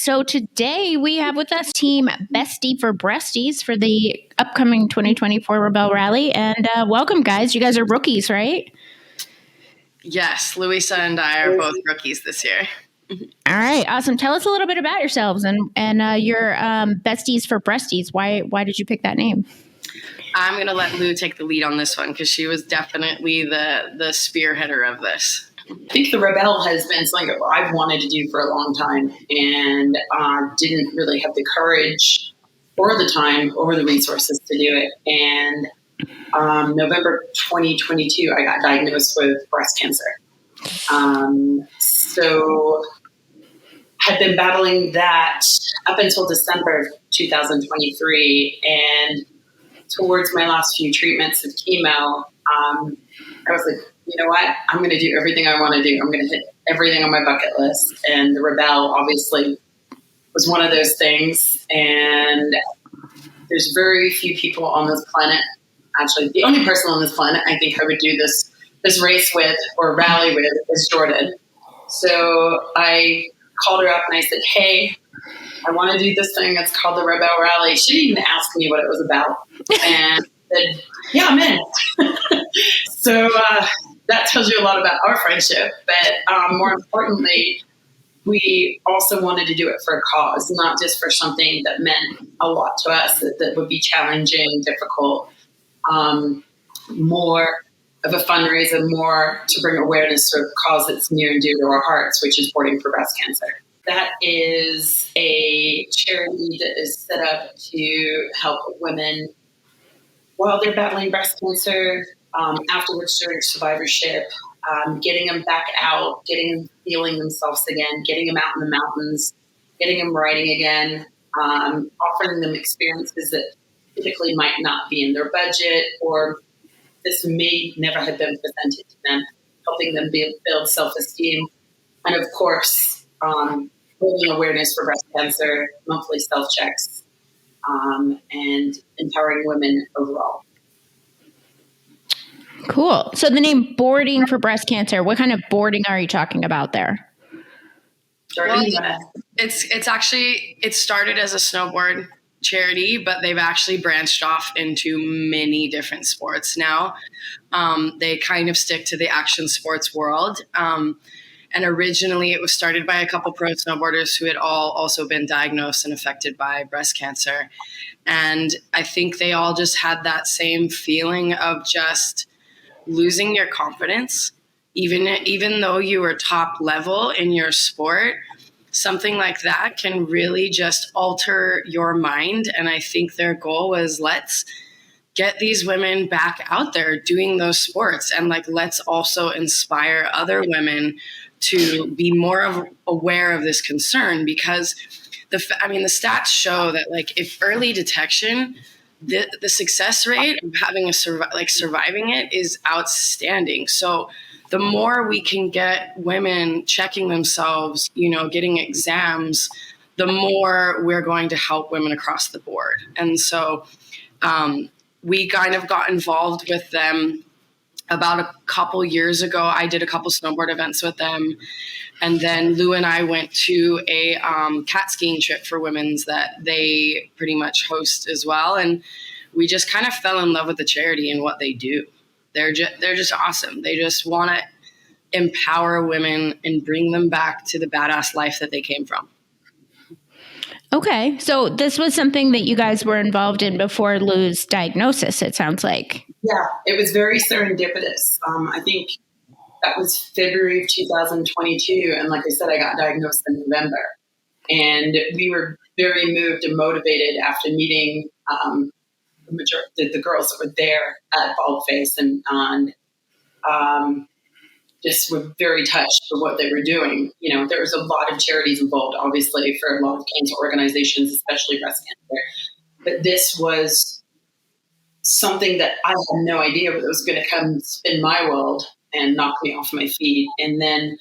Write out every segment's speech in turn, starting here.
So today we have with us team Bestie for Breasties for the upcoming 2024 Rebel Rally. And welcome, guys. You guys are rookies, right? Yes, Louisa and I are both rookies this year. All right, awesome. Tell us a little bit about yourselves and your Besties for Breasties. Why did you pick that name? I'm going to let Lou take the lead on this one because she was definitely the spearheader of this. I think the Rebel has been something that I've wanted to do for a long time and didn't really have the courage or the time or the resources to do it. And November 2022, I got diagnosed with breast cancer. So had been battling that up until December 2023. And towards my last few treatments of chemo, I was like, you know what? I'm going to do everything I want to do. I'm going to hit everything on my bucket list. And the Rebel obviously was one of those things. And there's very few people on this planet. Actually, the only person on this planet I think I would do this race with or rally with is Jordan. So I called her up and I said, hey, I want to do this thing that's called the Rebel Rally. She didn't even ask me what it was about. And said, yeah, I'm in. So that tells you a lot about our friendship. But more importantly, we also wanted to do it for a cause, not just for something that meant a lot to us, that would be challenging, difficult, more of a fundraiser, more to bring awareness to a cause that's near and dear to our hearts, which is Boarding for Breast Cancer. That is a charity that is set up to help women while they're battling breast cancer, afterwards during survivorship, getting them back out, getting them feeling themselves again, getting them out in the mountains, getting them riding again, offering them experiences that typically might not be in their budget or this may never have been presented to them, helping them build self-esteem. And of course, building awareness for breast cancer, monthly self-checks, and empowering women overall. Cool. So the name Boarding for Breast Cancer, what kind of boarding are you talking about there? Well, it's actually, it started as a snowboard charity, but they've actually branched off into many different sports now. They kind of stick to the action sports world. And originally it was started by a couple pro snowboarders who had all also been diagnosed and affected by breast cancer. And I think they all just had that same feeling of just losing your confidence. Even though you were top level in your sport, something like that can really just alter your mind. And I think their goal was, let's get these women back out there doing those sports. And let's also inspire other women to be more aware of this concern, because the stats show that if early detection, the success rate of having surviving it is outstanding. So the more we can get women checking themselves, getting exams, the more we're going to help women across the board. And so we kind of got involved with them about a couple years ago. I did a couple snowboard events with them. And then Lou and I went to a cat skiing trip for women's that they pretty much host as well. And we just kind of fell in love with the charity and what they do. They're just awesome. They just want to empower women and bring them back to the badass life that they came from. Okay. So this was something that you guys were involved in before Lou's diagnosis, it sounds like. Yeah, it was very serendipitous. I think that was February of 2022. And like I said, I got diagnosed in November. And we were very moved and motivated after meeting the girls that were there at Baldface and just were very touched with what they were doing. There was a lot of charities involved, obviously, for a lot of cancer organizations, especially breast cancer. But this was something that I had no idea that was going to come spin my world and knock me off my feet. And then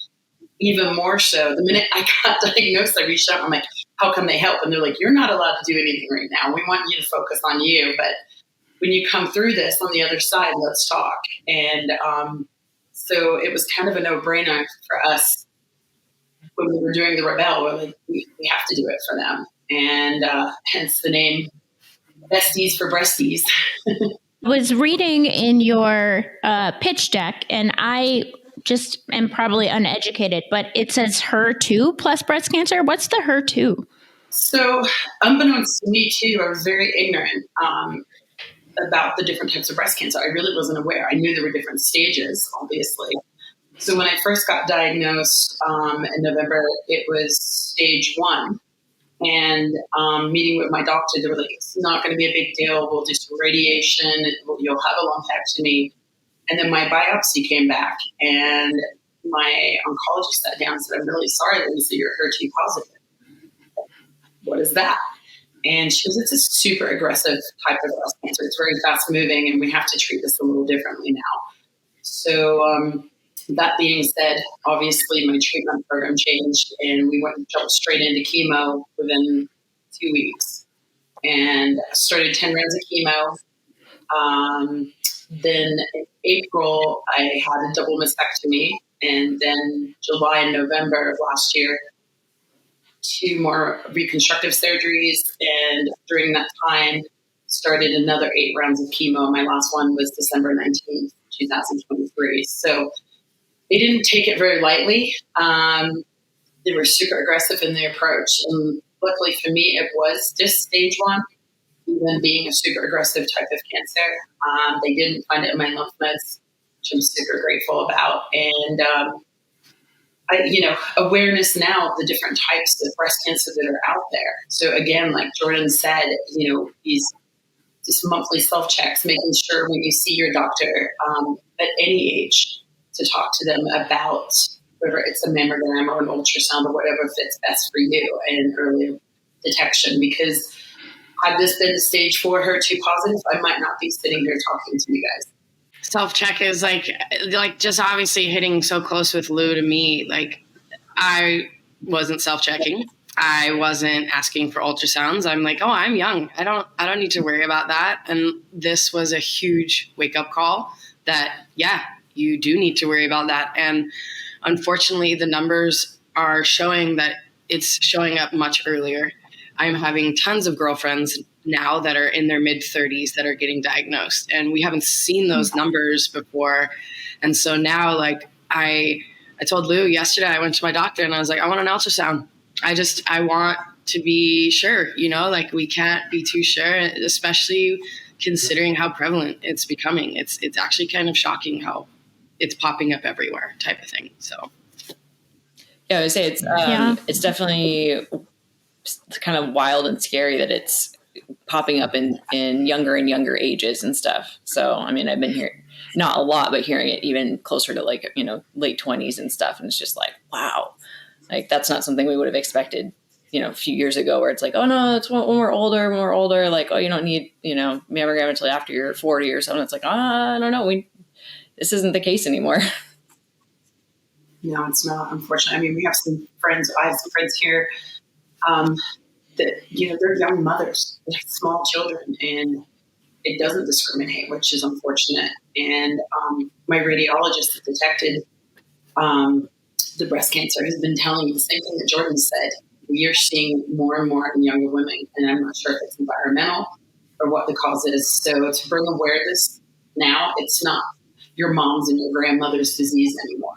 even more so, the minute I got diagnosed, I reached out. I'm like, how can they help? And they're like, you're not allowed to do anything right now. We want you to focus on you. But when you come through this on the other side, let's talk. And so it was kind of a no-brainer for us when we were doing the Rebel, we're like, we have to do it for them. And hence the name Beasties for Breasties. Was reading in your pitch deck, and I just am probably uneducated, but it says HER2 plus breast cancer. What's the HER2? So, unbeknownst to me too, I was very ignorant about the different types of breast cancer. I really wasn't aware. I knew there were different stages, obviously. So when I first got diagnosed in November, it was stage 1. And meeting with my doctor, they were like, it's not going to be a big deal. We'll do some radiation. You'll have a lumpectomy. And then my biopsy came back, and my oncologist sat down and said, I'm really sorry, Louisa, you're HER2 positive. What is that? And she goes, it's a super aggressive type of breast cancer. It's very fast moving, and we have to treat this a little differently now. So that being said, obviously my treatment program changed, and we jumped straight into chemo within 2 weeks, and started 10 rounds of chemo. Then in April, I had a double mastectomy, and then July and November of last year, 2 more reconstructive surgeries, and during that time, started another 8 rounds of chemo. My last one was December 19th, 2023. So they didn't take it very lightly. They were super aggressive in their approach. And luckily for me, it was just stage 1, even being a super aggressive type of cancer. They didn't find it in my lymph nodes, which I'm super grateful about. And, awareness now of the different types of breast cancer that are out there. So again, like Jordan said, these just monthly self-checks, making sure when you see your doctor at any age to talk to them about whether it's a mammogram or an ultrasound or whatever fits best for you and early detection. Because had this been stage 4 HER2 positive, I might not be sitting here talking to you guys. Self-check is like just obviously hitting so close with Lou to me. Like, I wasn't self-checking. I wasn't asking for ultrasounds. I'm like, oh, I'm young. I don't need to worry about that. And this was a huge wake-up call that, yeah, you do need to worry about that. And unfortunately, the numbers are showing that it's showing up much earlier. I'm having tons of girlfriends now that are in their mid-30s that are getting diagnosed, and we haven't seen those numbers before. And so now, like, I told Lou yesterday, I went to my doctor and I was like, I want an ultrasound. I want to be sure, like, we can't be too sure, especially considering how prevalent it's becoming. It's actually kind of shocking how it's popping up everywhere type of thing. So. Yeah, I would say it's definitely kind of wild and scary that it's popping up in younger and younger ages and stuff. So, I mean, I've been hearing, not a lot, but hearing it even closer to like, late 20s and stuff. And it's just like, wow, like that's not something we would have expected, a few years ago, where it's like, oh no, it's when we're older, like, oh, you don't need, mammogram until after you're 40 or something. It's like, I don't know. This isn't the case anymore. No, it's not, unfortunately. I mean, we have some friends, I have some friends here, that, they're young mothers, they have small children, and it doesn't discriminate, which is unfortunate. And my radiologist that detected the breast cancer has been telling me the same thing that Jordan said. We are seeing more and more in younger women, and I'm not sure if it's environmental or what the cause is. So to bring awareness now, it's not your mom's and your grandmother's disease anymore.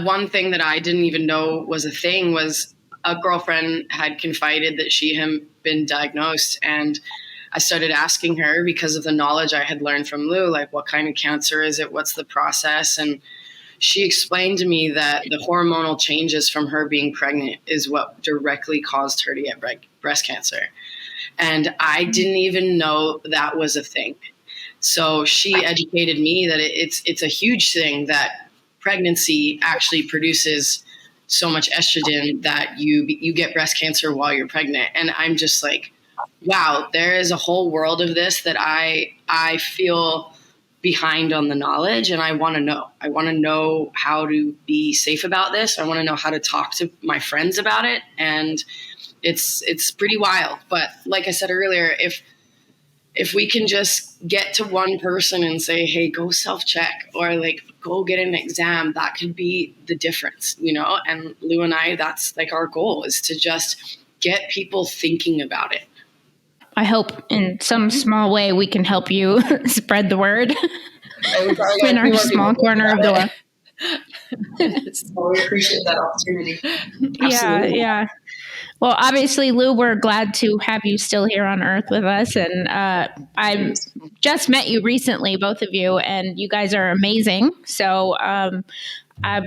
One thing that I didn't even know was a thing was a girlfriend had confided that she had been diagnosed, and I started asking her, because of the knowledge I had learned from Lou, like, what kind of cancer is it? What's the process? And she explained to me that the hormonal changes from her being pregnant is what directly caused her to get breast cancer. And I didn't even know that was a thing. So she educated me that it's a huge thing, that pregnancy actually produces so much estrogen that you get breast cancer while you're pregnant. And I'm just like, wow, there is a whole world of this that I feel behind on the knowledge, and I want to know. I want to know how to be safe about this. I want to know how to talk to my friends about it, and it's pretty wild. But like I said earlier, if we can just get to one person and say, hey, go self-check, or like go get an exam. That could be the difference, you know? And Lou and I, that's like our goal, is to just get people thinking about it. I hope in some small way we can help you spread the word in our small corner of the world. Well, we appreciate that opportunity. Absolutely. Yeah. Well, obviously, Lou, we're glad to have you still here on Earth with us. And I just met you recently, both of you, and you guys are amazing. So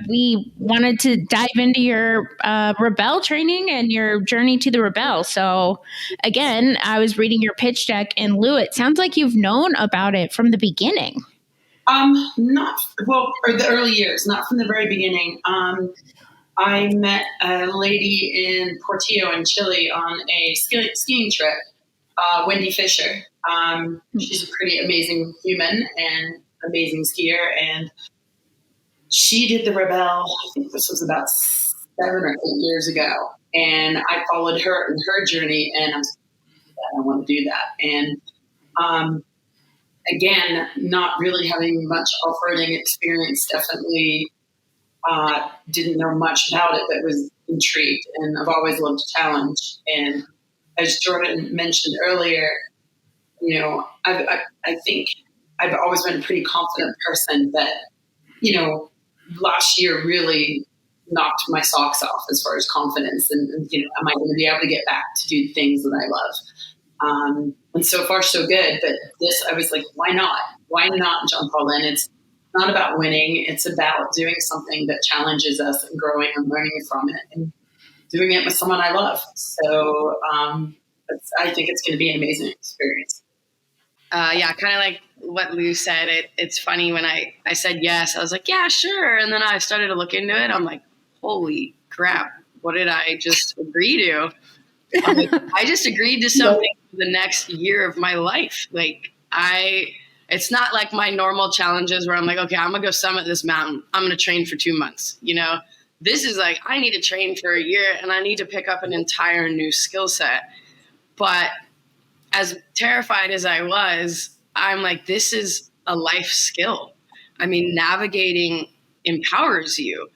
we wanted to dive into your Rebel training and your journey to the Rebel. So again, I was reading your pitch deck, and Lou, it sounds like you've known about it from the beginning. Not well, or the early years, not from the very beginning. I met a lady in Portillo in Chile on a skiing trip, Wendy Fisher. She's a pretty amazing human and amazing skier, and she did the Rebel. I think this was about 7 or 8 years ago, and I followed her in her journey, and I want to do that. And again, not really having much off-roading experience, definitely didn't know much about it, but was intrigued. And I've always loved a challenge. And as Jordan mentioned earlier, you know, I think I've always been a pretty confident person, but, you know, last year really knocked my socks off as far as confidence. And you know, am I going to be able to get back to do things that I love? And so far, so good. But this, I was like, why not? Why not jump all in? It's not about winning. It's about doing something that challenges us and growing and learning from it and doing it with someone I love. So I think it's going to be an amazing experience. Yeah, kind of like what Lou said. It's funny when I said yes, I was like, yeah, sure. And then I started to look into it. I'm like, holy crap, what did I just agree to? I just agreed to something for the next year of my life. Like it's not like my normal challenges where I'm like, okay, I'm gonna go summit this mountain. I'm gonna train for 2 months. You know, this is like, I need to train for a year and I need to pick up an entire new skill set. But as terrified as I was, I'm like, this is a life skill. I mean, navigating empowers you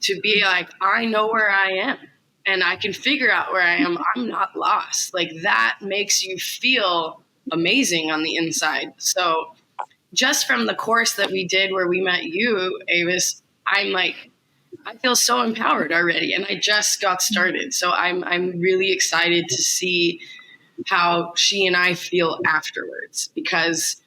to be like, I know where I am. And I can figure out where I am. I'm not lost. Like, that makes you feel amazing on the inside. So just from the course that we did where we met you, Avis, I'm like, I feel so empowered already. And I just got started. So I'm really excited to see how she and I feel afterwards, because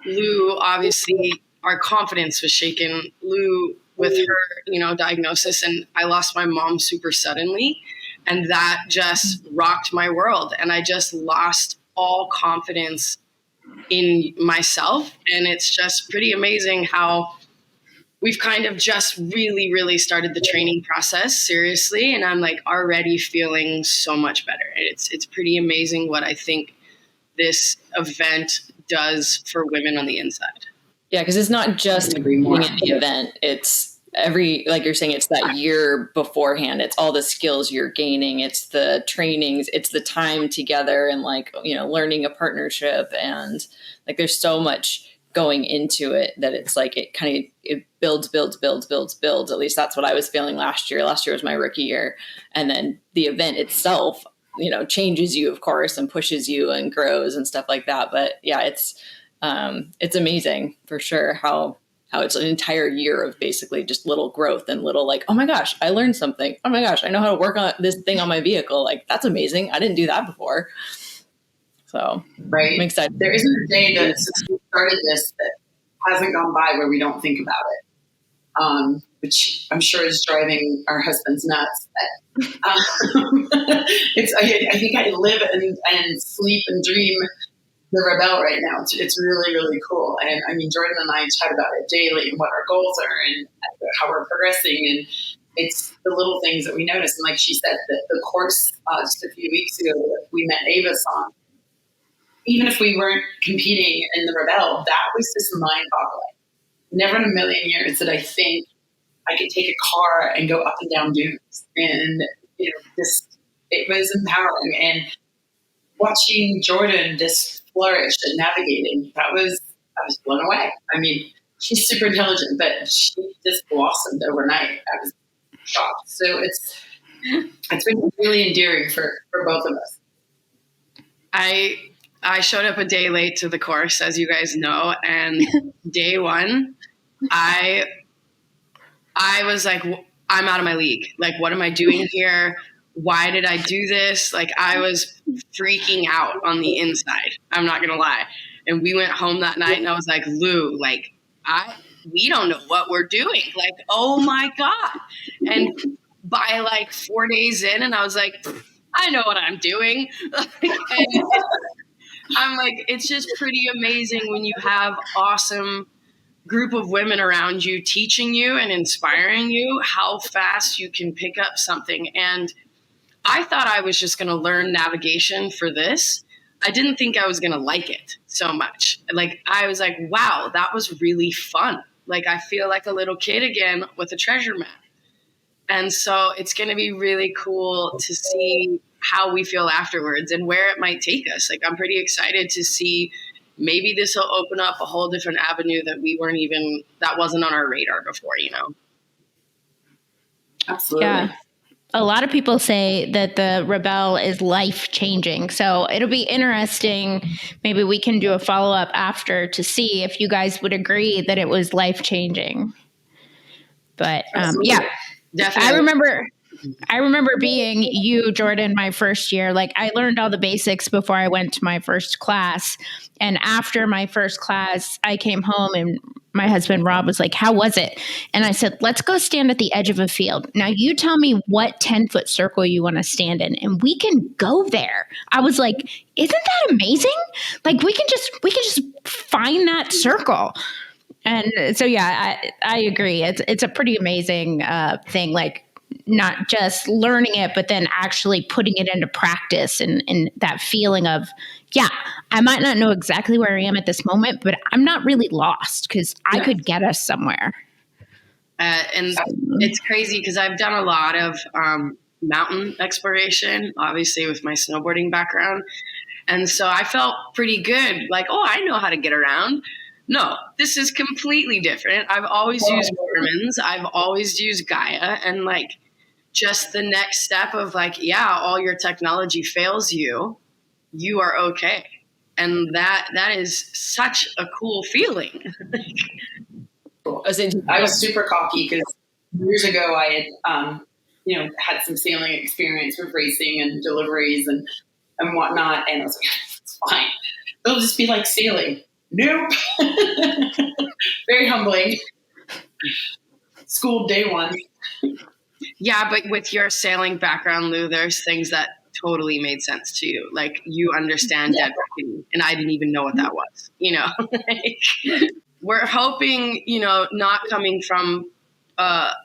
Lou, obviously, our confidence was shaken. Lou, with her, diagnosis, and I lost my mom super suddenly, and that just rocked my world. And I just lost all confidence in myself. And it's just pretty amazing how we've kind of just really, really started the training process seriously. And I'm like already feeling so much better. It's pretty amazing what I think this event does for women on the inside. Yeah, because it's not just being at the event. It's like you're saying, it's that year beforehand. It's all the skills you're gaining. It's the trainings. It's the time together and learning a partnership. And like, there's so much going into it that it's like, it builds. At least that's what I was feeling last year. Last year was my rookie year. And then the event itself, changes you, of course, and pushes you and grows and stuff like that. But yeah, it's amazing for sure how it's an entire year of basically just little growth and little like, oh my gosh, I learned something. Oh my gosh, I know how to work on this thing on my vehicle. Like, that's amazing. I didn't do that before. So right. I'm excited. There isn't a day that since we started this that hasn't gone by where we don't think about it. Which I'm sure is driving our husbands nuts. I think I live and sleep and dream the Rebel right now. It's really, really cool. And I mean, Jordan and I chat about it daily and what our goals are and how we're progressing. And it's the little things that we notice. And like she said, the course just a few weeks ago that we met Avis on, even if we weren't competing in the Rebel, that was just mind-boggling. Never in a million years did I think I could take a car and go up and down dunes. And it was empowering. And watching Jordan just flourish at navigating, I was blown away. I mean, she's super intelligent, but she just blossomed overnight. I was shocked. So it's been really endearing for both of us. I showed up a day late to the course, as you guys know, and day one, I was like, I'm out of my league. Like, what am I doing here? Why did I do this? Like, I was freaking out on the inside. I'm not going to lie. And we went home that night and I was like, Lou, like, we don't know what we're doing. Like, oh my God. And by like 4 days in, and I was like, I know what I'm doing. And I'm like, it's just pretty amazing when you have awesome group of women around you teaching you and inspiring you how fast you can pick up something. And I thought I was just going to learn navigation for this. I didn't think I was going to like it so much. Like, I was like, wow, that was really fun. Like, I feel like a little kid again with a treasure map. And so it's going to be really cool to see how we feel afterwards and where it might take us. Like, I'm pretty excited to see maybe this will open up a whole different avenue that wasn't on our radar before, you know? Absolutely. Yeah. A lot of people say that the Rebelle is life-changing. So it'll be interesting. Maybe we can do a follow-up after to see if you guys would agree that it was life-changing. But yeah, Definitely. I remember being you, Jordan, my first year. Like, I learned all the basics before I went to my first class. And after my first class, I came home and my husband, Rob, was like, how was it? And I said, let's go stand at the edge of a field. Now you tell me what 10-foot circle you want to stand in and we can go there. I was like, isn't that amazing? Like, we can just find that circle. And so, yeah, I agree. It's a pretty amazing thing. Like, not just learning it, but then actually putting it into practice and that feeling of, yeah, I might not know exactly where I am at this moment, but I'm not really lost because I could get us somewhere. And it's crazy because I've done a lot of mountain exploration, obviously with my snowboarding background. And so I felt pretty good. Like, oh, I know how to get around. No, this is completely different. I've always used Garmin's. I've always used Gaia. And like, just the next step of like, yeah, all your technology fails you, you are okay. And that is such a cool feeling. I was super cocky because years ago I had, had some sailing experience with racing and deliveries and whatnot. And I was like, it's fine. It'll just be like sailing. Nope. Very humbling. School day one. Yeah, but with your sailing background, Lou, there's things that totally made sense to you. Like, you understand dead reckoning, and I didn't even know what that was. You know, like, we're hoping, not coming from a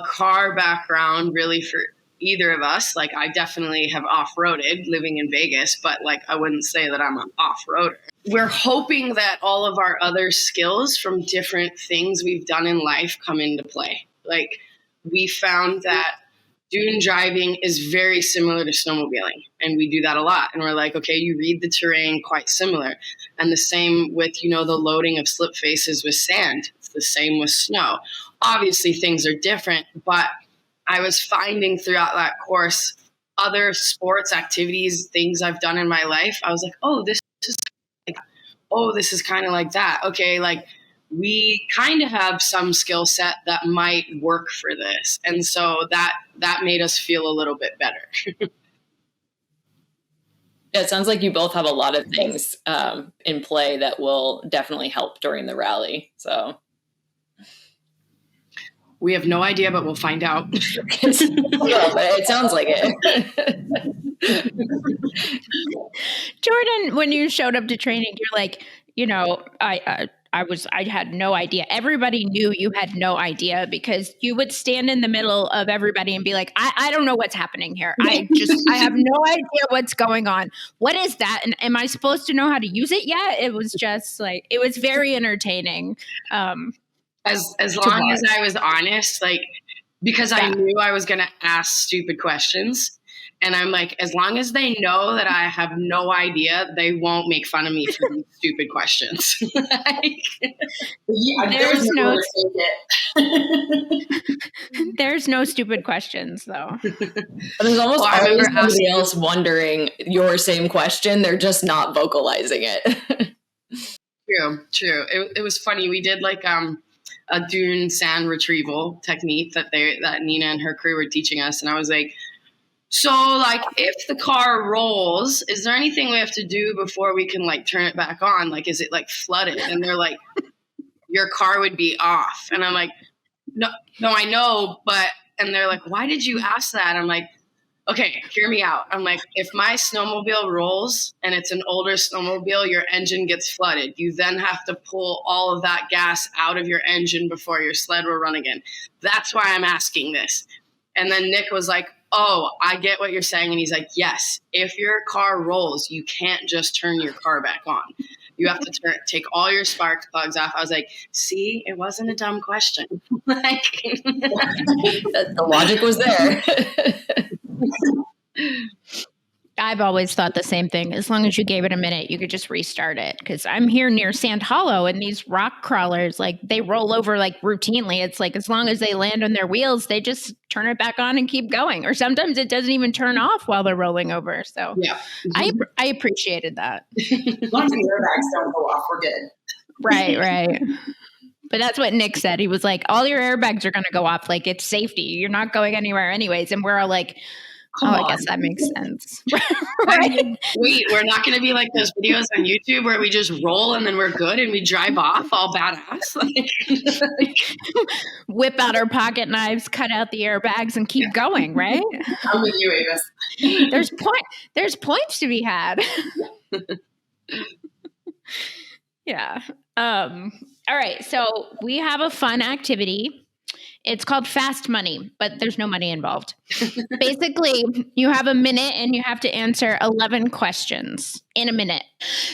car background really for either of us. Like, I definitely have off-roaded living in Vegas, but like, I wouldn't say that I'm an off-roader. We're hoping that all of our other skills from different things we've done in life come into play. Like, we found that dune driving is very similar to snowmobiling, and we do that a lot. And we're like, okay, you read the terrain quite similar. And the same with, the loading of slip faces with sand. It's the same with snow. Obviously, things are different, but I was finding throughout that course other sports activities, things I've done in my life. I was like, oh, this is kind of like that. Okay, like, we kind of have some skill set that might work for this. And so that made us feel a little bit better. Yeah, it sounds like you both have a lot of things in play that will definitely help during the rally. So we have no idea, but we'll find out. It sounds like it. Jordan, when you showed up to training, you're like, I had no idea. Everybody knew you had no idea because you would stand in the middle of everybody and be like, I don't know what's happening here. I have no idea what's going on. What is that? And am I supposed to know how to use it yet? It was just like, it was very entertaining. As long as I was honest, like, because I knew I was going to ask stupid questions. And I'm like, as long as they know that I have no idea, they won't make fun of me for these stupid questions. There's no stupid questions, though. There's almost always somebody else wondering your same question. They're just not vocalizing it. True. It was funny. We did like a dune sand retrieval technique that Nina and her crew were teaching us, and I was like, so like if the car rolls, is there anything we have to do before we can like turn it back on? Like, is it like flooded? And they're like, your car would be off. And I'm like, no, I know, but, and they're like, why did you ask that? I'm like, okay, hear me out. I'm like, if my snowmobile rolls and it's an older snowmobile, your engine gets flooded. You then have to pull all of that gas out of your engine before your sled will run again. That's why I'm asking this. And then Nick was like, oh, I get what you're saying. And he's like, yes, if your car rolls, you can't just turn your car back on. You have to take all your spark plugs off. I was like, see, it wasn't a dumb question. Like, the logic was there. I've always thought the same thing. As long as you gave it a minute, you could just restart it. Because I'm here near Sand Hollow, and these rock crawlers, like they roll over like routinely. It's like as long as they land on their wheels, they just turn it back on and keep going. Or sometimes it doesn't even turn off while they're rolling over. So yeah, I appreciated that. As long as the airbags don't go off, we're good. Right. But that's what Nick said. He was like, all your airbags are going to go off. Like, it's safety. You're not going anywhere anyways. And we're all like, I guess that makes sense. Right? Wait, we're not going to be like those videos on YouTube where we just roll and then we're good and we drive off all badass. Whip out our pocket knives, cut out the airbags, and keep going, right? I'm with you, Avis. There's points to be had. Yeah. All right. So we have a fun activity. It's called Fast Money, but there's no money involved. Basically, you have a minute and you have to answer 11 questions in a minute.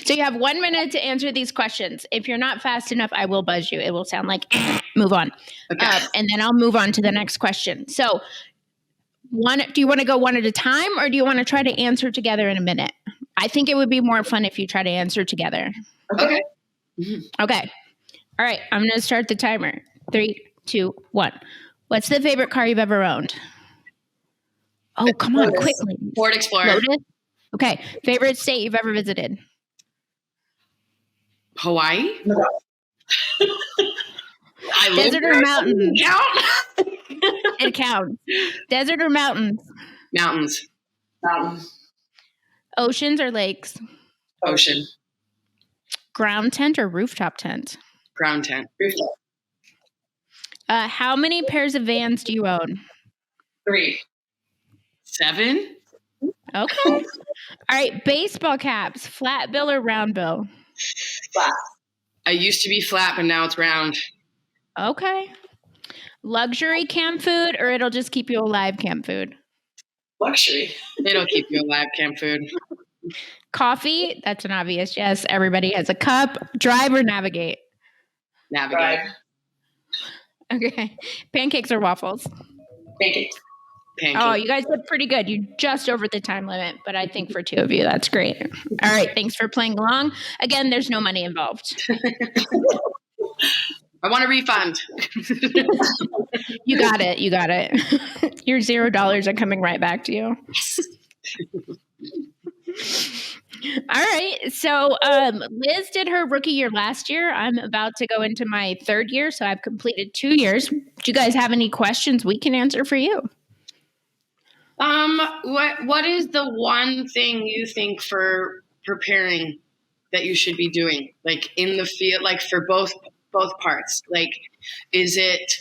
So you have 1 minute to answer these questions. If you're not fast enough, I will buzz you. It will sound like, move on. Okay. And then I'll move on to the next question. So do you want to go one at a time, or do you want to try to answer together in a minute? I think it would be more fun if you try to answer together. Okay. Okay. All right. I'm going to start the timer. 3, 2, 1. What's the favorite car you've ever owned? Oh, come on, quickly. Ford Explorer. Lotus? Okay. Favorite state you've ever visited? Hawaii. Desert or mountains? Count? It counts. Desert or mountains? Mountains. Oceans or lakes? Ocean. Ground tent or rooftop tent? Ground tent. Rooftop. How many pairs of Vans do you own? 3. 7. Okay. All right. Baseball caps, flat bill or round bill? Flat. I used to be flat, but now it's round. Okay. Luxury camp food, or it'll just keep you alive camp food? Luxury. It'll keep you alive camp food. Coffee, that's an obvious yes. Everybody has a cup. Drive or navigate? Navigate. Drive. Okay. Pancakes or waffles? Pancakes. Oh, you guys did pretty good. You just over the time limit, but I think for 2 of you, that's great. All right. Thanks for playing along. Again, there's no money involved. I want a refund. You got it. Your $0 are coming right back to you. All right. So Liz did her rookie year last year. I'm about to go into my 3rd year, so I've completed 2 years. Do you guys have any questions we can answer for you? What is the one thing you think for preparing that you should be doing, like in the field, like for both parts? Like, is it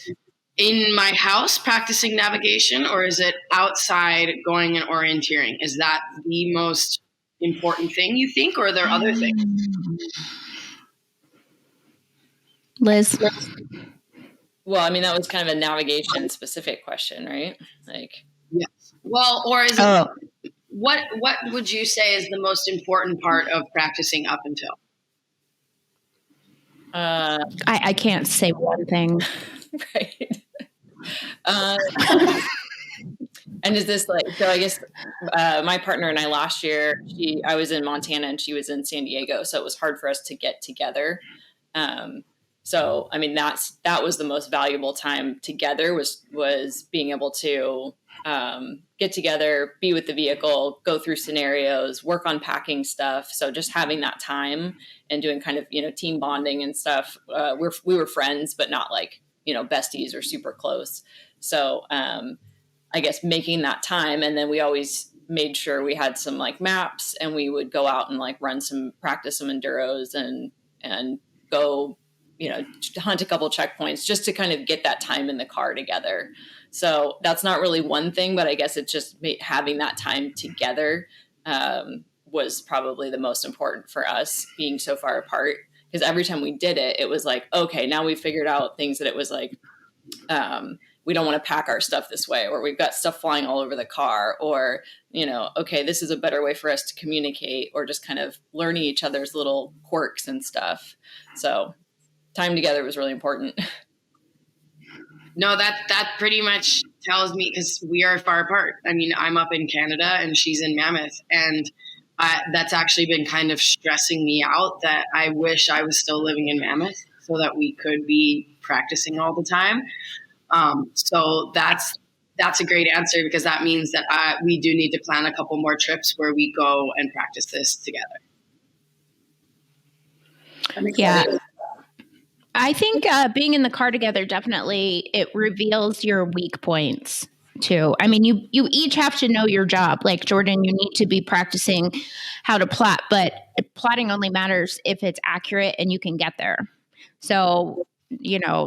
in my house practicing navigation, or is it outside going and orienteering? Is that the most important thing you think, or are there other things? Liz? Well, I mean, that was kind of a navigation specific question, right? Like, yes. Well, or is it, what would you say is the most important part of practicing up until? I can't say one thing. Right. I And is this like, so I guess my partner and I last year, I was in Montana and she was in San Diego. So it was hard for us to get together. So, I mean, that was the most valuable time together was being able to get together, be with the vehicle, go through scenarios, work on packing stuff. So just having that time and doing kind of, team bonding and stuff. We were friends, but not like, besties or super close. So I guess making that time. And then we always made sure we had some like maps and we would go out and like practice some enduros and go, hunt a couple checkpoints just to kind of get that time in the car together. So that's not really one thing, but I guess it's just having that time together was probably the most important for us being so far apart. Because every time we did it, it was like, okay, now we figured out things that it was like, we don't want to pack our stuff this way, or we've got stuff flying all over the car, or, okay, this is a better way for us to communicate, or just kind of learning each other's little quirks and stuff. So time together was really important. No, that pretty much tells me, because we are far apart. I mean, I'm up in Canada and she's in Mammoth, and that's actually been kind of stressing me out, that I wish I was still living in Mammoth so that we could be practicing all the time. So that's a great answer, because that means that we do need to plan a couple more trips where we go and practice this together. Yeah. I think being in the car together, definitely it reveals your weak points too. I mean, you each have to know your job. Like Jordan, you need to be practicing how to plot, but plotting only matters if it's accurate and you can get there. So,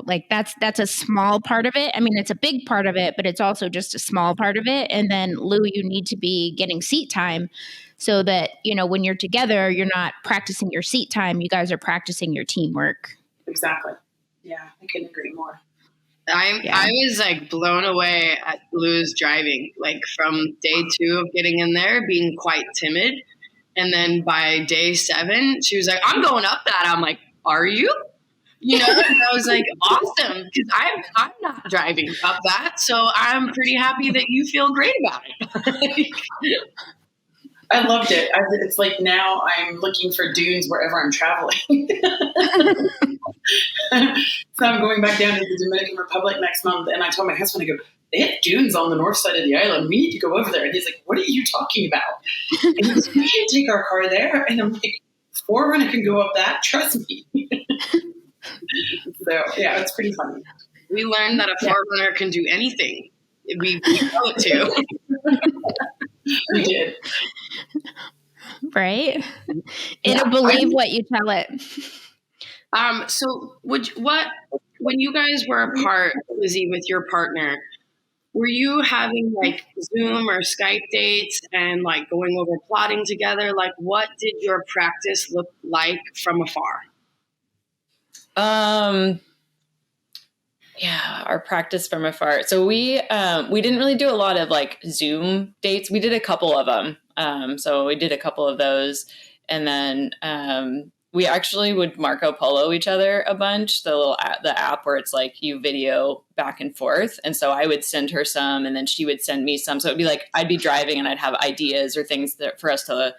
like that's a small part of it. I mean, it's a big part of it, but it's also just a small part of it. And then Lou, you need to be getting seat time so that, when you're together, you're not practicing your seat time. You guys are practicing your teamwork. Exactly. Yeah, I couldn't agree more. I was like blown away at Lou's driving, like from day 2 of getting in there, being quite timid. And then by day 7, she was like, I'm going up that. I'm like, are you? And I was like, awesome, because I'm not driving up that. So I'm pretty happy that you feel great about it. I loved it. It's like now I'm looking for dunes wherever I'm traveling. So I'm going back down to the Dominican Republic next month, and I told my husband, I go, they have dunes on the north side of the island. We need to go over there. And he's like, what are you talking about? And he's like, we can't take our car there. And I'm like, 4Runner can go up that. Trust me. So, yeah, it's pretty funny. We learned that a 4Runner can do anything. We know it too. We did. Right? It'll believe what you tell it. So when you guys were apart, Lizzie, with your partner, were you having like Zoom or Skype dates and like going over plotting together? Like, what did your practice look like from afar? Yeah, our practice from afar. So we didn't really do a lot of like Zoom dates. We did a couple of them. So we did a couple of those, and then we actually would Marco Polo each other a bunch. The app where it's like you video back and forth. And so I would send her some, and then she would send me some. So it'd be like I'd be driving and I'd have ideas or things for us to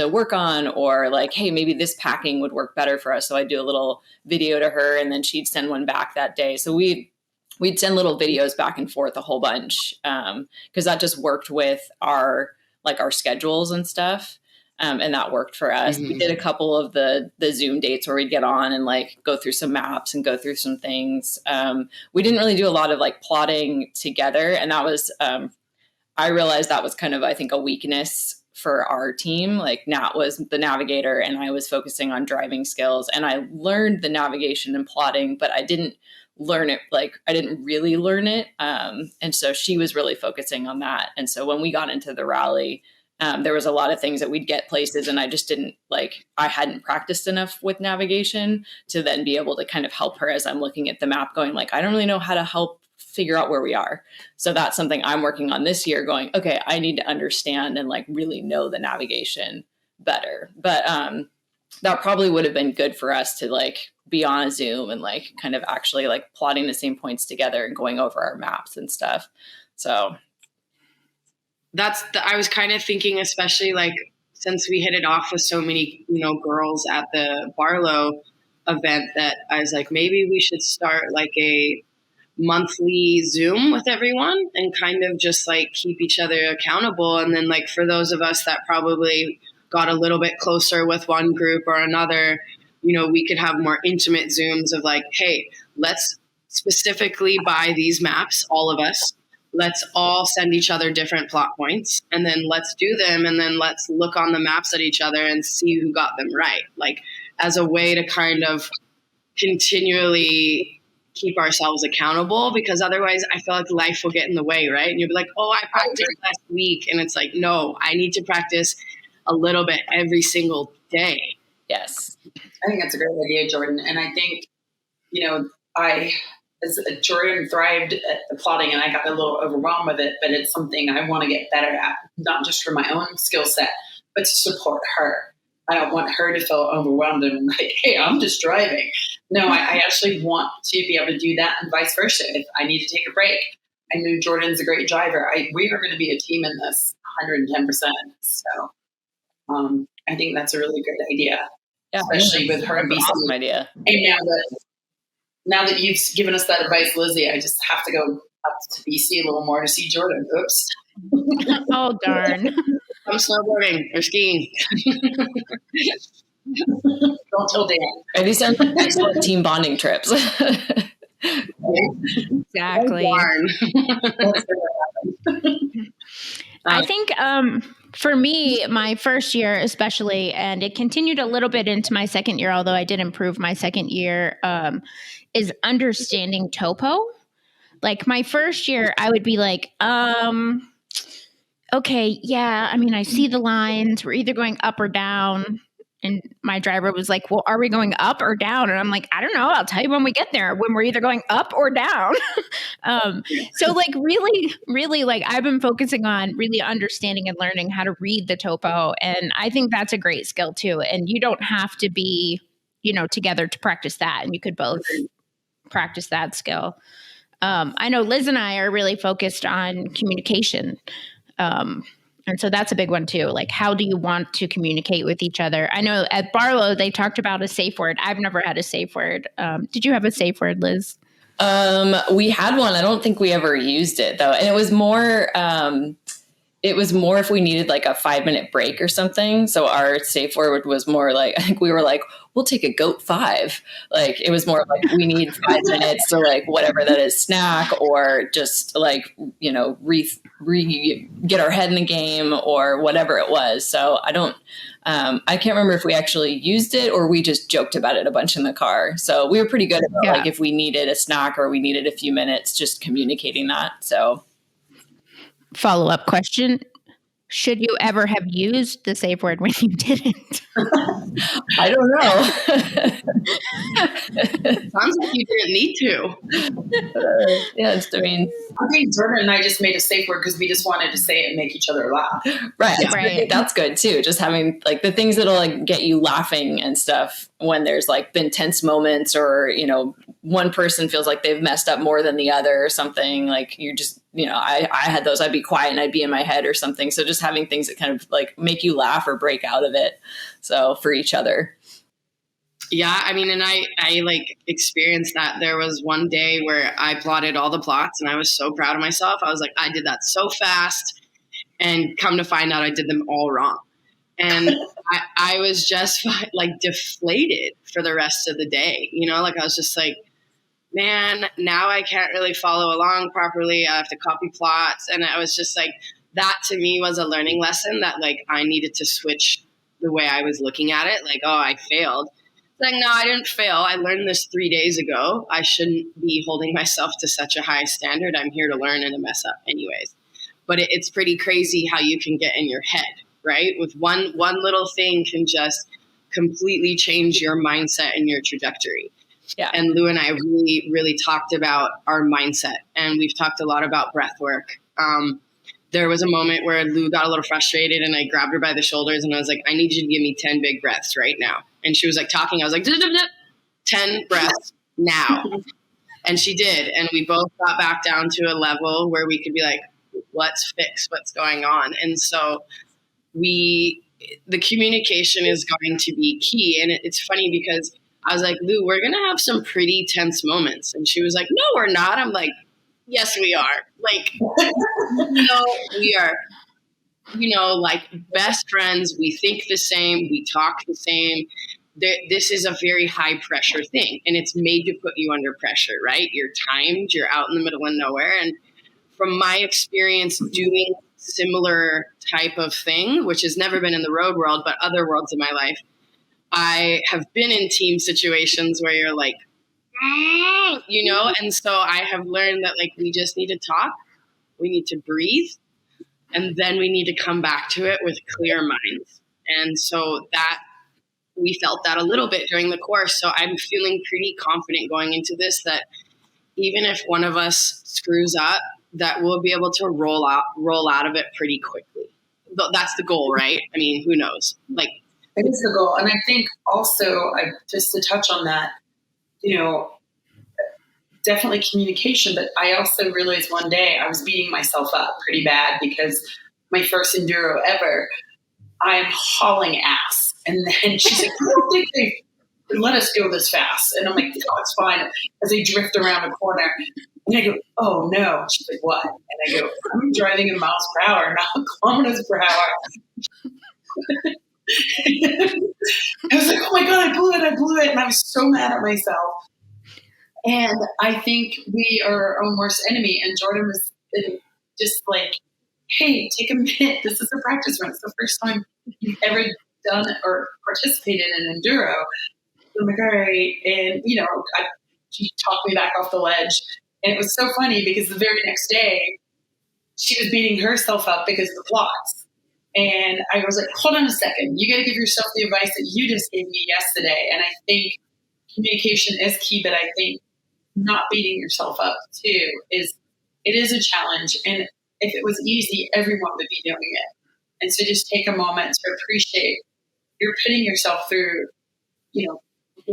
work on, or like, hey, maybe this packing would work better for us. So I'd do a little video to her, and then she'd send one back that day. So we'd send little videos back and forth a whole bunch, because that just worked with our schedules and stuff. And that worked for us. Mm-hmm. We did a couple of the Zoom dates where we'd get on and like go through some maps and go through some things. We didn't really do a lot of like plotting together. And that was, I realized that was kind of, I think, a weakness for our team. Like Nat was the navigator and I was focusing on driving skills, and I learned the navigation and plotting, but I didn't learn it. Like I didn't really learn it. And so she was really focusing on that. And so when we got into the rally, there was a lot of things that we'd get places, and I just didn't I hadn't practiced enough with navigation to then be able to kind of help her as I'm looking at the map going like, I don't really know how to help figure out where we are. So that's something I'm working on this year going, okay, I need to understand and like really know the navigation better. But that probably would have been good for us to like be on a Zoom and like kind of actually like plotting the same points together and going over our maps and stuff. So I was kind of thinking, especially like since we hit it off with so many, girls at the Barlow event, that I was like, maybe we should start like a monthly Zoom with everyone and kind of just like keep each other accountable. And then like for those of us that probably got a little bit closer with one group or another, we could have more intimate Zooms of like, hey, let's specifically buy these maps, all of us. Let's all send each other different plot points, and then let's do them, and then let's look on the maps at each other and see who got them right. Like as a way to kind of continually keep ourselves accountable, because otherwise I feel like life will get in the way, right? And you'll be like, oh, I practiced last week. And it's like, no, I need to practice a little bit every single day. Yes. I think that's a great idea, Jordan. And I think, as Jordan thrived at the plotting and I got a little overwhelmed with it, but it's something I want to get better at, not just for my own skill set, but to support her. I don't want her to feel overwhelmed and like, hey, I'm just driving. No, I actually want to be able to do that and vice versa. If I need to take a break, I know Jordan's a great driver. We are going to be a team in this 110%. So I think that's a really good idea, especially with her and BC. Awesome idea. And now that you've given us that advice, Lizzie, I just have to go up to BC a little more to see Jordan. Oops. Oh, darn. I'm snowboarding or skiing. Don't tell Dan. And these sound like excellent team bonding trips. Exactly. I think for me, my first year especially, and it continued a little bit into my second year, although I did improve my second year, is understanding topo. Like my first year, I would be like, okay, yeah, I mean, I see the lines. We're either going up or down. And my driver was like, well, are we going up or down? And I'm like, I don't know. I'll tell you when we get there, when we're either going up or down. So like really like I've been focusing on really understanding and learning how to read the topo. And I think that's a great skill too. And you don't have to be, together to practice that. And you could both practice that skill. I know Liz and I are really focused on communication. And so that's a big one too. Like, how do you want to communicate with each other? I know at Barlow, they talked about a safe word. I've never had a safe word. Did you have a safe word, Liz? We had one. I don't think we ever used it though. And it was more if we needed like a 5-minute break or something. So our safe word was more like, I think we were like, we'll take a goat 5. Like it was more like we need 5 minutes to like whatever that is, snack or just like, get our head in the game or whatever it was. So I can't remember if we actually used it or we just joked about it a bunch in the car. So we were pretty good about like if we needed a snack or we needed a few minutes, just communicating that. So follow-up question. Should you ever have used the safe word when you didn't? I don't know. Sounds like you didn't need to. I think Jordan and I just made a safe word because we just wanted to say it and make each other laugh. Right. Yeah. I think that's good too. Just having like the things that'll like get you laughing and stuff when there's like been tense moments or, one person feels like they've messed up more than the other or something. Like you're just, I had those, I'd be quiet and I'd be in my head or something. So just having things that kind of like make you laugh or break out of it. So for each other. Yeah, I mean, and I like experienced that. There was one day where I plotted all the plots and I was so proud of myself. I was like, I did that so fast, and come to find out I did them all wrong. And I was just like deflated for the rest of the day. Like I was just like, man, now I can't really follow along properly. I have to copy plots. And I was just like, that to me was a learning lesson that like I needed to switch the way I was looking at it. Like, oh, I failed. Like, no, I didn't fail. I learned this 3 days ago. I shouldn't be holding myself to such a high standard. I'm here to learn and to mess up anyways. But it's pretty crazy how you can get in your head, right? With one little thing can just completely change your mindset and your trajectory. Yeah. And Lou and I really, really talked about our mindset, and we've talked a lot about breath work. There was a moment where Lou got a little frustrated and I grabbed her by the shoulders and I was like, I need you to give me 10 big breaths right now. And she was like talking. I was like, 10 breaths now. And she did. And we both got back down to a level where we could be like, let's fix what's going on. And so the communication is going to be key. And it's funny because I was like, Lou, we're going to have some pretty tense moments. And she was like, no, we're not. I'm like, yes, we are. Like, we are, like best friends. We think the same. We talk the same. This is a very high pressure thing, and it's made to put you under pressure, right? You're timed, you're out in the middle of nowhere. And from my experience doing similar type of thing, which has never been in the road world, but other worlds of my life, I have been in team situations where you're like, and so I have learned that like, we just need to talk, we need to breathe, and then we need to come back to it with clear minds. And so that we felt that a little bit during the course. So I'm feeling pretty confident going into this that even if one of us screws up, that we'll be able to roll out of it pretty quickly. That's the goal, right? I mean, who knows? Like, it is the goal. And I think also, just to touch on that, definitely communication. But I also realized one day I was beating myself up pretty bad because my first enduro ever, I'm hauling ass. And then she's like, I don't think they let us go this fast. And I'm like, no, it's fine. As they drift around a corner. And I go, oh no. She's like, what? And I go, I'm driving in miles per hour, not kilometers per hour. I was like, oh my God, I blew it. And I was so mad at myself. And I think we are our own worst enemy. And Jordan was just like, hey, take a minute. This is a practice run. It's the first time you've ever done or participated in enduro. I'm like, all right. And, she talked me back off the ledge. And it was so funny because the very next day, she was beating herself up because of the plots. And I was like, hold on a second. You got to give yourself the advice that you just gave me yesterday. And I think communication is key, but I think not beating yourself up too it is a challenge. And if it was easy, everyone would be doing it. And so just take a moment to appreciate you're putting yourself through,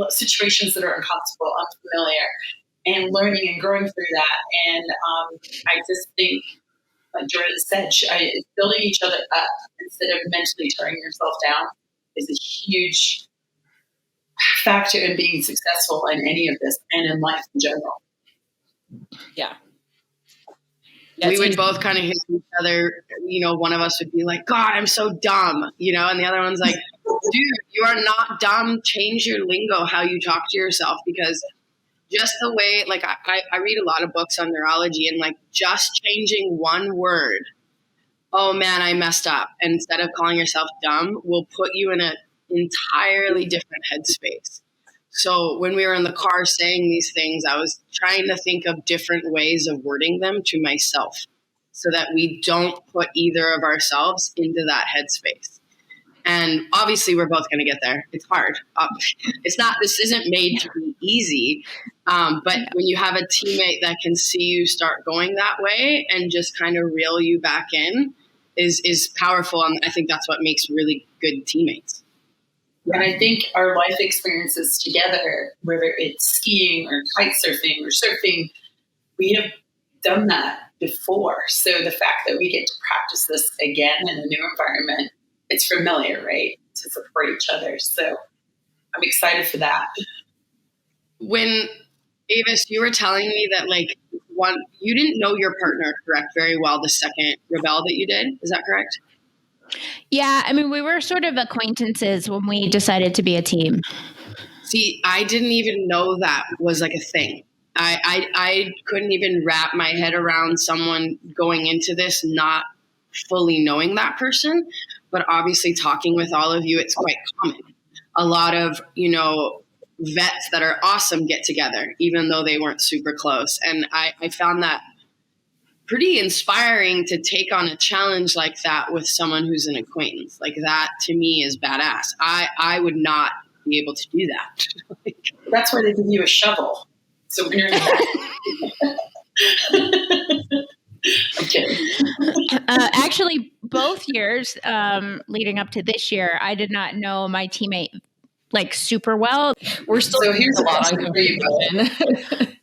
situations that are uncomfortable, unfamiliar, and learning and growing through that. And I just think, like Jordan said, building each other up instead of mentally tearing yourself down is a huge factor in being successful in any of this and in life in general. Yeah. We would both kind of hit each other. One of us would be like, God, I'm so dumb, and the other one's like, dude, you are not dumb. Change your lingo, how you talk to yourself, because just the way, like I read a lot of books on neurology, and like just changing one word, oh man, I messed up. And instead of calling yourself dumb, will put you in an entirely different headspace. So when we were in the car saying these things, I was trying to think of different ways of wording them to myself so that we don't put either of ourselves into that headspace. And obviously we're both going to get there. It's hard. This isn't made to be easy. But when you have a teammate that can see you start going that way and just kind of reel you back in is powerful. And I think that's what makes really good teammates. And I think our life experiences together, whether it's skiing or kite surfing or surfing, we have done that before. So the fact that we get to practice this again in a new environment, it's familiar, right? To support each other. So I'm excited for that. When Avis, you were telling me that you didn't know your partner, correct, very well the second Rebelle that you did. Is that correct? Yeah, I mean, we were sort of acquaintances when we decided to be a team. See, I didn't even know that was like a thing. I couldn't even wrap my head around someone going into this not fully knowing that person. But obviously talking with all of you, it's quite common. A lot of, vets that are awesome get together, even though they weren't super close. And I found that pretty inspiring to take on a challenge like that with someone who's an acquaintance. Like that to me is badass. I would not be able to do that. That's why they give you a shovel. So when you're in the I'm kidding. Actually, both years leading up to this year, I did not know my teammate super well. We're still so here's a lot on confusion.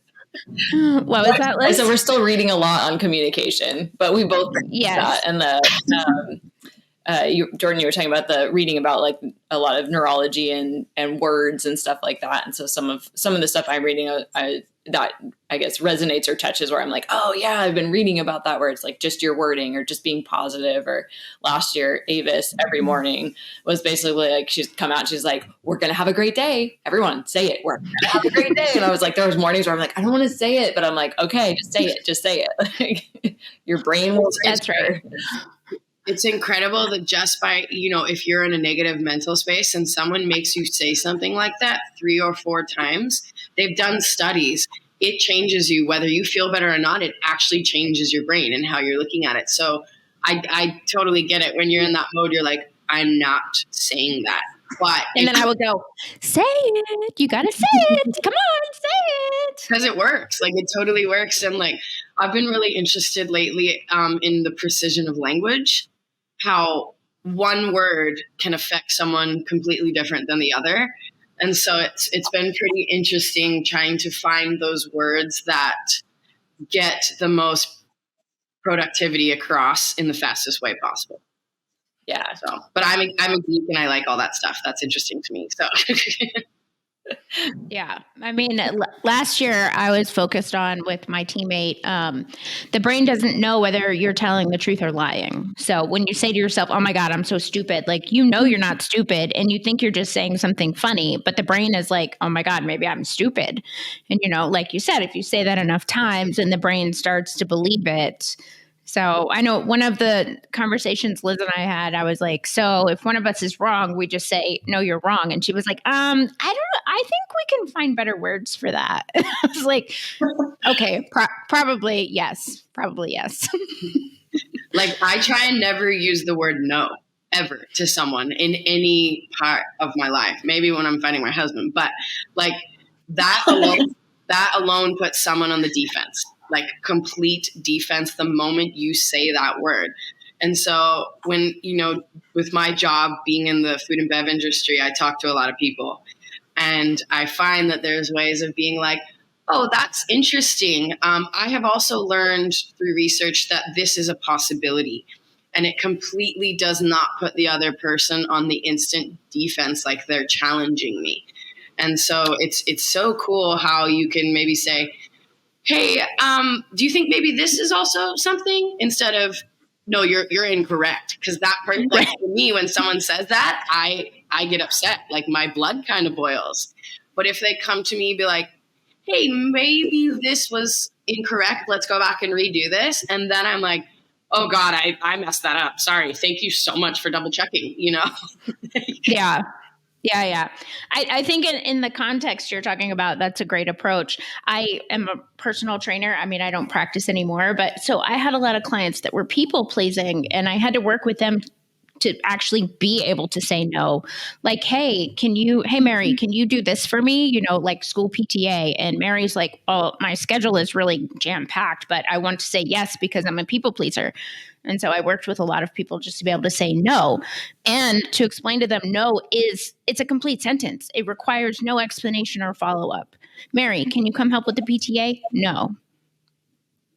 What was that, Liz? So we're still reading a lot on communication, but we both yes. that. And Jordan, you were talking about the reading about like a lot of neurology and words and stuff like that. And so some of the stuff I'm reading, that I guess resonates or touches where I'm like, oh yeah, I've been reading about that, where it's like just your wording or just being positive. Or last year, Avis every morning was basically like, she's come out, she's like, we're going to have a great day. Everyone say it. We're going to have a great day. And I was like, there was mornings where I'm like, I don't want to say it, but I'm like, okay, just say it. Just say it. Your brain will. That's right. It's incredible that just by, if you're in a negative mental space and someone makes you say something like that 3 or 4 times, they've done studies. It changes you, whether you feel better or not. It actually changes your brain and how you're looking at it. So I totally get it. When you're in that mode, you're like, I'm not saying that. But and then I would go, say it. You got to say it. Come on, say it. Because it works. Like, it totally works. And like, I've been really interested lately in the precision of language, how one word can affect someone completely different than the other. And so it's been pretty interesting trying to find those words that get the most productivity across in the fastest way possible. Yeah. So, but I'm a geek and I like all that stuff. That's interesting to me. So yeah. I mean, last year I was focused on with my teammate. The brain doesn't know whether you're telling the truth or lying. So when you say to yourself, oh my God, I'm so stupid, like, you're not stupid and you think you're just saying something funny, but the brain is like, oh my God, maybe I'm stupid. And, like you said, if you say that enough times and the brain starts to believe it. So I know one of the conversations Liz and I had, I was like, so if one of us is wrong, we just say, no, you're wrong. And she was like, I don't know. I think we can find better words for that. I was like, okay, probably yes. Probably yes. Like, I try and never use the word no ever to someone in any part of my life. Maybe when I'm fighting my husband, but like that alone puts someone on the defense. Like, complete defense the moment you say that word. And so when, with my job being in the food and bev industry, I talk to a lot of people and I find that there's ways of being like, oh, that's interesting. I have also learned through research that this is a possibility, and it completely does not put the other person on the instant defense like they're challenging me. And so it's so cool how you can maybe say, hey, do you think maybe this is also something? Instead of, no, you're incorrect. Because that person, like, for me, when someone says that, I get upset. Like, my blood kind of boils. But if they come to me and be like, hey, maybe this was incorrect, let's go back and redo this. And then I'm like, oh God, I messed that up. Sorry. Thank you so much for double checking, Yeah. Yeah. I think in the context you're talking about, that's a great approach. I am a personal trainer. I mean, I don't practice anymore, but so I had a lot of clients that were people pleasing and I had to work with them to actually be able to say no. Like, hey, Mary, can you do this for me? Like school PTA. And Mary's like, oh, my schedule is really jam packed, but I want to say yes because I'm a people pleaser. And so I worked with a lot of people just to be able to say no and to explain to them no it's a complete sentence. It requires no explanation or follow up. Mary, can you come help with the PTA? No.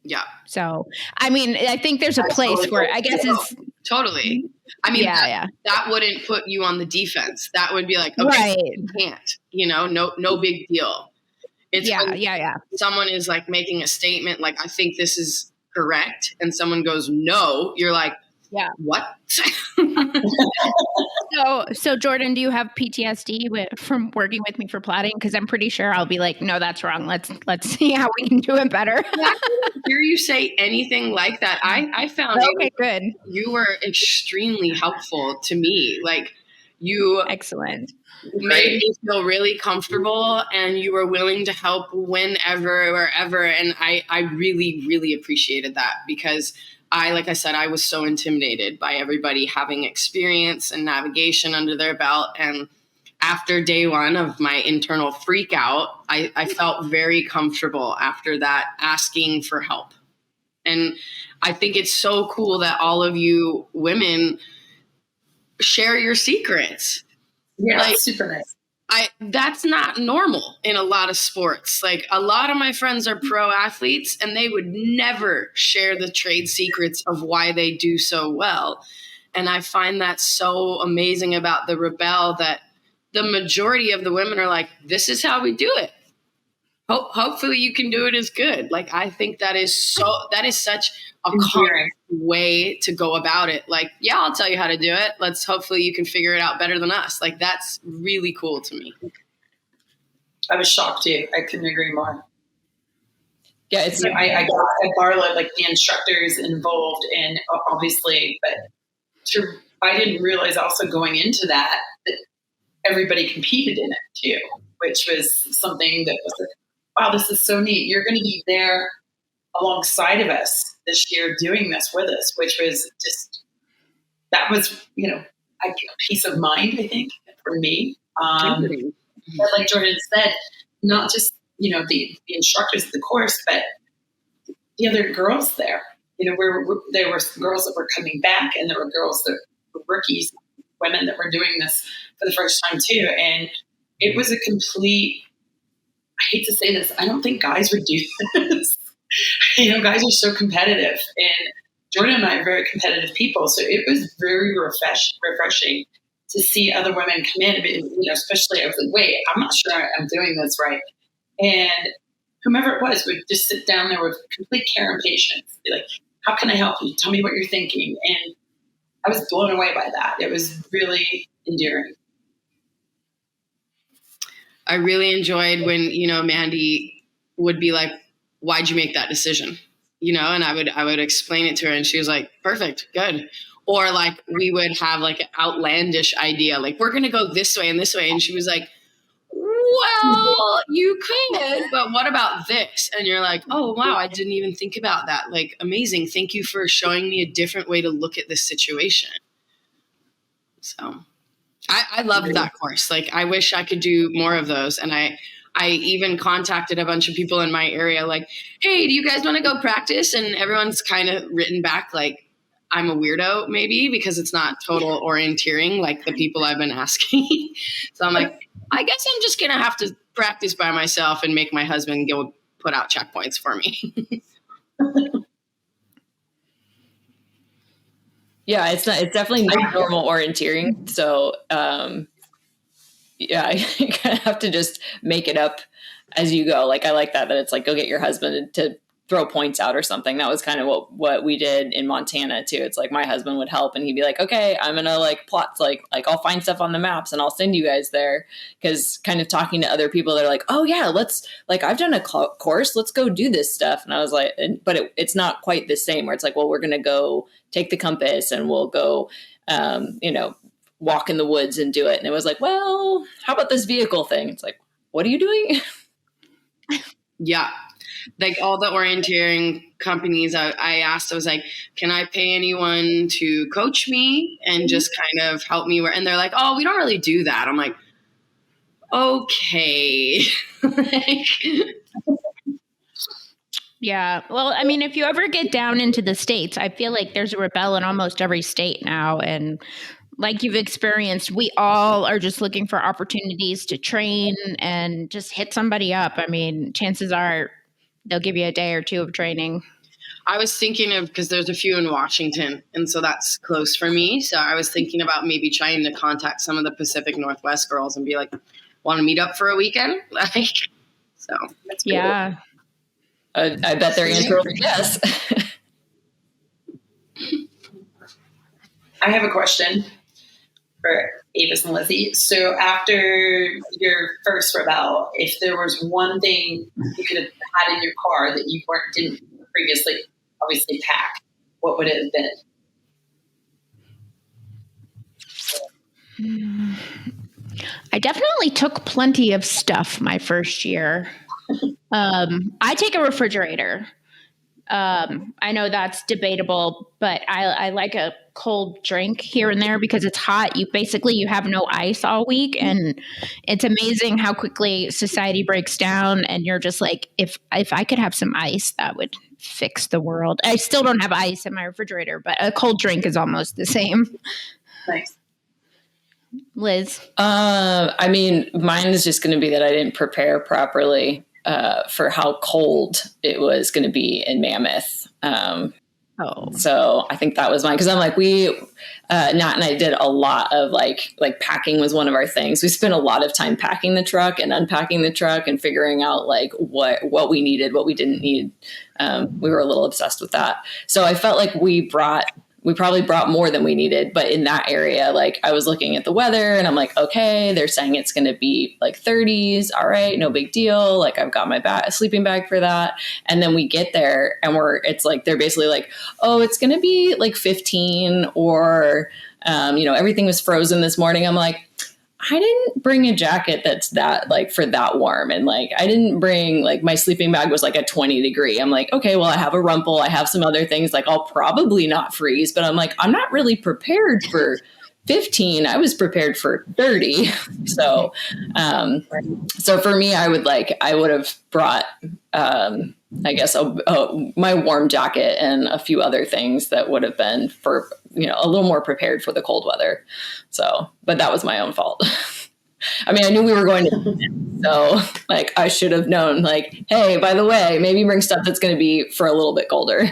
Yeah. So, I mean, I think there's a place where I guess it's totally. I mean, yeah. That wouldn't put you on the defense. That would be like, okay, right. You can't, no big deal. It's yeah. Someone is like making a statement, like, I think this is correct, and someone goes no, you're like, yeah, what? So Jordan, do you have PTSD from working with me for plotting? Because I'm pretty sure I'll be like, no, that's wrong. Let's see how we can do it better. I didn't hear you say anything like that. I found good. You were extremely helpful to me. Like, you excellent. Made me feel really comfortable, and you were willing to help whenever, wherever. And I really, really appreciated that because like I said, I was so intimidated by everybody having experience and navigation under their belt. And after day one of my internal freak out, I felt very comfortable after that asking for help. And I think it's so cool that all of you women share your secrets. Yeah, like, super nice. That's not normal in a lot of sports. Like a lot of my friends are pro athletes and they would never share the trade secrets of why they do so well. And I find that so amazing about the Rebel that the majority of the women are like, this is how we do it. Hopefully you can do it as good. Like, I think that is such a common way to go about it. Like, yeah, I'll tell you how to do it. Hopefully you can figure it out better than us. Like, that's really cool to me. I was shocked too. I couldn't agree more. Yeah, it's I borrowed like the instructors involved in obviously, but I didn't realize also going into that everybody competed in it too, which was something that was like, wow, this is so neat. You're going to be there alongside of us this year doing this with us, which was just, that was, a peace of mind, I think, for me. But like Jordan said, not just, the instructors of the course, but the other girls there. There were girls that were coming back and there were girls that were rookies, women that were doing this for the first time too. And it was a complete, I hate to say this, I don't think guys would do this. Guys are so competitive, and Jordan and I are very competitive people. So it was very refreshing to see other women come in. Especially I was like, wait, I'm not sure I'm doing this right. And whomever it was would just sit down there with complete care and patience. Be like, how can I help you? Tell me what you're thinking. And I was blown away by that. It was really endearing. I really enjoyed when, Mandy would be like, why'd you make that decision? And I would explain it to her and she was like, perfect, good. Or like, we would have like an outlandish idea, like we're going to go this way and this way. And she was like, well, you could, but what about this? And you're like, oh, wow, I didn't even think about that. Like, amazing. Thank you for showing me a different way to look at this situation. So I loved that course. Like, I wish I could do more of those. And I even contacted a bunch of people in my area, like, hey, do you guys want to go practice? And everyone's kind of written back like I'm a weirdo, maybe, because it's not total orienteering like the people I've been asking. So I'm like, I guess I'm just going to have to practice by myself and make my husband go put out checkpoints for me. Yeah, it's definitely not normal orienteering. So, yeah, you kind of have to just make it up as you go. Like, I like that it's like, go get your husband to throw points out or something. That was kind of what we did in Montana too. It's like my husband would help and he'd be like, okay, I'm going to like plot, like I'll find stuff on the maps and I'll send you guys there. Cause kind of talking to other people, they're like, oh yeah, let's like, I've done a course, let's go do this stuff. And I was like, but it's not quite the same where it's like, well, we're going to go take the compass and we'll go, walk in the woods and do it. And it was like, well, how about this vehicle thing? It's like, what are you doing? Yeah. Like all the orienteering companies I asked, I was like, can I pay anyone to coach me and just kind of help me? And they're like, oh, we don't really do that. I'm like, okay. Yeah. Well, I mean, if you ever get down into the States, I feel like there's a Rebel in almost every state now. And like you've experienced, we all are just looking for opportunities to train and just hit somebody up. I mean, chances are they'll give you a day or two of training. I was thinking of, because there's a few in Washington, and so that's close for me. So I was thinking about maybe trying to contact some of the Pacific Northwest girls and be like, want to meet up for a weekend? Like, so that's yeah. I bet their answer will be yes. I have a question for Avis and Lizzie. So after your first Rebel, if there was one thing you could have had in your car that you didn't previously obviously pack, what would it have been? I definitely took plenty of stuff my first year. I take a refrigerator. I know that's debatable, but I like a cold drink here and there because it's hot. You have no ice all week, and it's amazing how quickly society breaks down. And you're just like, if I could have some ice, that would fix the world. I still don't have ice in my refrigerator, but a cold drink is almost the same. Nice. Liz? I mean, mine is just going to be that I didn't prepare properly for how cold it was going to be in Mammoth. So I think that was mine, because I'm like, Nat and I did a lot of like packing was one of our things. We spent a lot of time packing the truck and unpacking the truck and figuring out like what we needed, what we didn't need. We were a little obsessed with that. So I felt like we probably brought more than we needed, but in that area, like I was looking at the weather and I'm like, okay, they're saying it's going to be like 30s. All right. No big deal. Like I've got my sleeping bag for that. And then we get there and it's like, they're basically like, oh, it's going to be like 15 or, everything was frozen this morning. I'm like, I didn't bring a jacket that's that like for that warm. And like, I didn't bring like my sleeping bag was like a 20-degree. I'm like, okay, well, I have a rumple. I have some other things. Like I'll probably not freeze, but I'm like, I'm not really prepared for 15. I was prepared for 30. So for me, I would have brought, I guess my warm jacket and a few other things that would have been for, a little more prepared for the cold weather. So, but that was my own fault. I mean, I knew we were going to, so like I should have known like, hey, by the way, maybe bring stuff that's going to be for a little bit colder.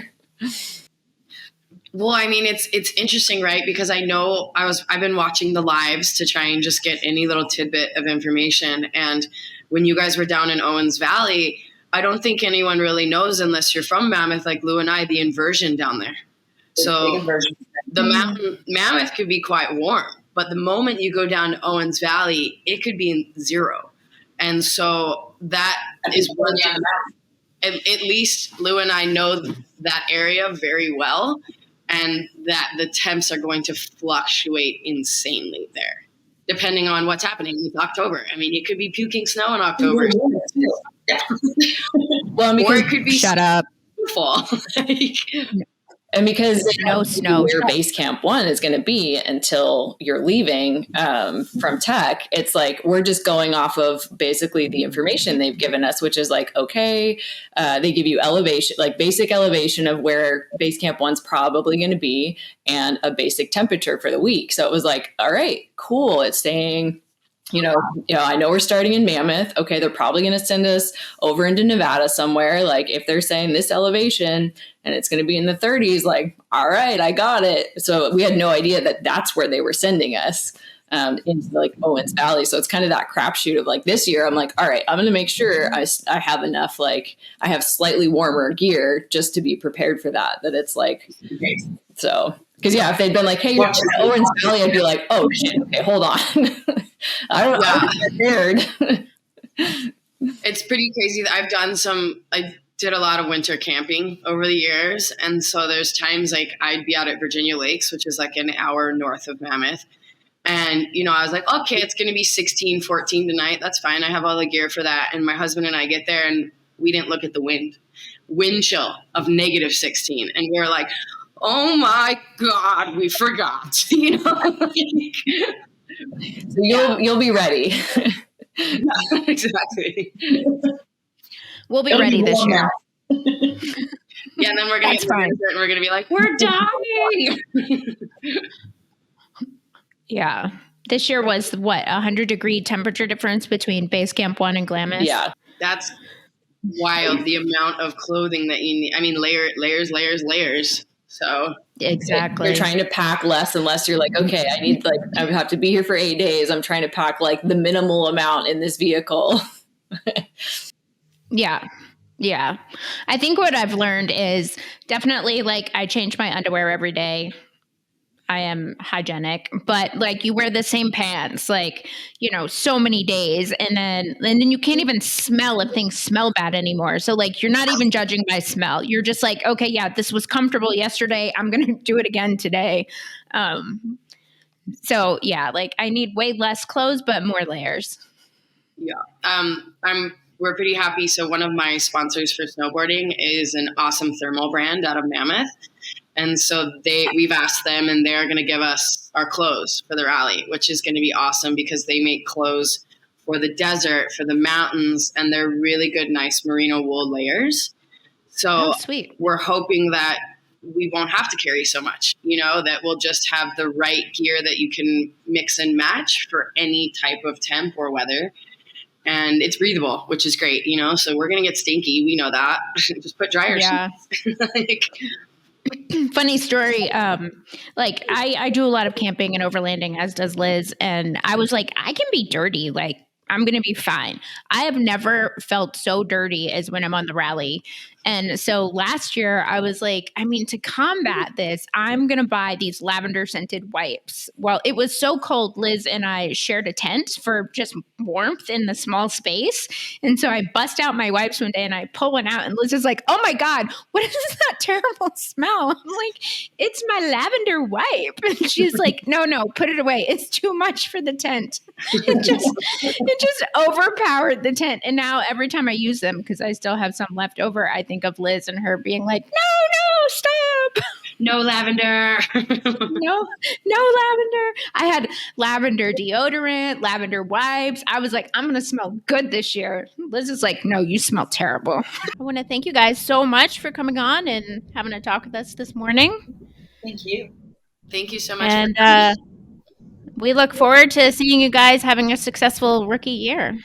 Well, I mean, it's interesting, right? Because I know I've been watching the lives to try and just get any little tidbit of information. And when you guys were down in Owens Valley, I don't think anyone really knows, unless you're from Mammoth, like Lou and I, the inversion down there. So the mountain Mammoth could be quite warm, but the moment you go down to Owens Valley, it could be in 0. And so that is one thing. At least Lou and I know that area very well, and that the temps are going to fluctuate insanely there, depending on what's happening with October. I mean, it could be puking snow in October. Well, because, or it could be shut up. fall. And because no snow, where base camp 1 is going to be until you're leaving from tech, it's like we're just going off of basically the information they've given us, which is like, okay, they give you elevation, like basic elevation of where base camp 1's probably going to be and a basic temperature for the week. So it was like, all right, cool. It's staying. I know we're starting in Mammoth. Okay, they're probably going to send us over into Nevada somewhere. Like if they're saying this elevation and it's going to be in the 30s, like, all right, I got it. So we had no idea that that's where they were sending us into like Owens Valley. So it's kind of that crapshoot of like this year. I'm like, all right, I'm going to make sure I have enough, like I have slightly warmer gear just to be prepared for that it's like, so. Because if they'd been like, "Hey, you're in Owens Valley," I'd be like, "Oh shit, okay, hold on." I'm prepared. It's pretty crazy. I did a lot of winter camping over the years, and so there's times like I'd be out at Virginia Lakes, which is like an hour north of Mammoth, and I was like, "Okay, it's going to be 16, 14 tonight. That's fine. I have all the gear for that." And my husband and I get there, and we didn't look at the wind chill of -16, and we were like, oh my God, we forgot. So you'll be ready. Yeah, exactly. We'll be ready this year. Yeah, and then we're gonna get fine. And we're gonna be like, we're dying. Yeah. This year was what, 100-degree temperature difference between base camp 1 and Glamis? Yeah. That's wild, the amount of clothing that you need. I mean, layers. So exactly, you're trying to pack less and less. You're like, okay, I have to be here for 8 days. I'm trying to pack like the minimal amount in this vehicle. Yeah. I think what I've learned is definitely like I change my underwear every day. I am hygienic, but like you wear the same pants, like, so many days. And then you can't even smell if things smell bad anymore. So like, you're not even judging by smell. You're just like, okay, yeah, this was comfortable yesterday. I'm going to do it again today. So yeah, like I need way less clothes, but more layers. Yeah. We're pretty happy. So one of my sponsors for snowboarding is an awesome thermal brand out of Mammoth. And so we've asked them, and they're going to give us our clothes for the rally, which is going to be awesome because they make clothes for the desert, for the mountains, and they're really good, nice merino wool layers. So sweet. We're hoping that we won't have to carry so much, that we'll just have the right gear that you can mix and match for any type of temp or weather. And it's breathable, which is great, so we're going to get stinky. We know that. Just put dryer sheets. Funny story. I do a lot of camping and overlanding, as does Liz. And I was like, I can be dirty. Like, I'm going to be fine. I have never felt so dirty as when I'm on the rally. And so last year I was like, to combat this, I'm going to buy these lavender scented wipes. Well, it was so cold. Liz and I shared a tent for just warmth in the small space. And so I bust out my wipes one day and I pull one out and Liz is like, oh my God, what is that terrible smell? I'm like, it's my lavender wipe. And she's like, no, put it away. It's too much for the tent. It just overpowered the tent. And now every time I use them, because I still have some left over, I think of Liz and her being like, no, stop. No lavender. no lavender. I had lavender deodorant, lavender wipes. I was like, I'm going to smell good this year. Liz is like, no, you smell terrible. I want to thank you guys so much for coming on and having a talk with us this morning. Thank you. Thank you so much. And we look forward to seeing you guys having a successful rookie year.